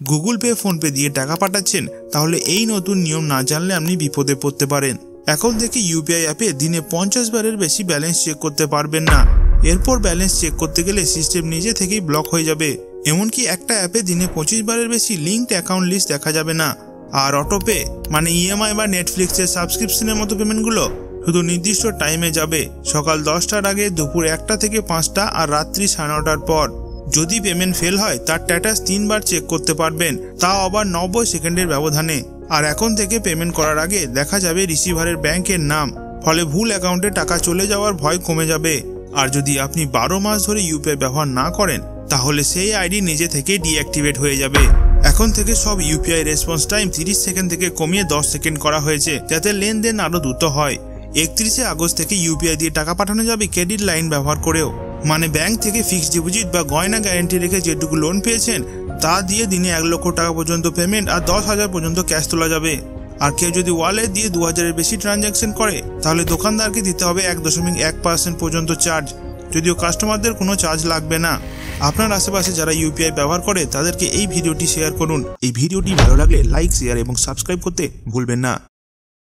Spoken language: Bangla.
গুগল পে, ফোনপে দিয়ে টাকা পাঠাচ্ছেন, তাহলে এই নতুন নিয়ম না জানলে আপনি বিপদে পড়তে পারেন। এখন থেকে ইউপিআই অ্যাপে দিনে 50 বারের বেশি ব্যালেন্স চেক করতে পারবেন না। এরপর ব্যালেন্স চেক করতে গেলে সিস্টেম নিজে থেকেই ব্লক হয়ে যাবে। এমনকি একটা অ্যাপে দিনে 25 বারের বেশি লিঙ্কড অ্যাকাউন্ট লিস্ট দেখা যাবে না। আর অটোপে মানে ইএমআই বা নেটফ্লিক্সের সাবস্ক্রিপশনের মতো পেমেন্টগুলো শুধু নির্দিষ্ট টাইমে যাবে, সকাল 10টার আগে, দুপুর 1টা থেকে 5টা আর রাত্রি 9:30টার পর। যদি পেমেন্ট ফেল হয় তার স্ট্যাটাস 3 বার চেক করতে পারবেন, তাও আবার 90 সেকেন্ডের ব্যবধানে। আর এখন থেকে পেমেন্ট করার আগে দেখা যাবে রিসিভারের ব্যাংকের নাম, ফলে ভুল অ্যাকাউন্টে টাকা চলে যাওয়ার ভয় কমে যাবে। আর যদি আপনি 12 মাস ধরে ইউপিআই ব্যবহার না করেন, তাহলে সেই আইডি নিজে থেকে ডিঅ্যাক্টিভেট হয়ে যাবে। এখন থেকে সব ইউপিআই রেসপন্স টাইম 30 সেকেন্ড থেকে কমিয়ে 10 সেকেন্ড করা হয়েছে, যাতে লেনদেন আরো দ্রুত হয়। 31শে আগস্ট থেকে ইউপিআই দিয়ে টাকা পাঠানো যাবে ক্রেডিট লাইন ব্যবহার করেও। মানে ব্যাংক থেকে ফিক্সড ডিপোজিট বা গয়না গ্যারান্টি রেখে যেটুকু লোন পেয়েছেন তা দিয়ে দিনে 1 লক্ষ টাকা পর্যন্ত পেমেন্ট আর 10,000 পর্যন্ত ক্যাশ তোলা যাবে। আর কেউ যদি ওয়ালেট দিয়ে 2000-এর বেশি ট্রানজ্যাকশন করে, তাহলে দোকানদারকে দিতে হবে 1.1% পর্যন্ত চার্জ, যদিও কাস্টমারদের কোনো চার্জ লাগবে না। আপনার আশেপাশে যারা ইউপিআই ব্যবহার করে তাদেরকে এই ভিডিওটি শেয়ার করুন। এই ভিডিওটি ভালো লাগলে লাইক, শেয়ার এবং সাবস্ক্রাইব করতে ভুলবেন না।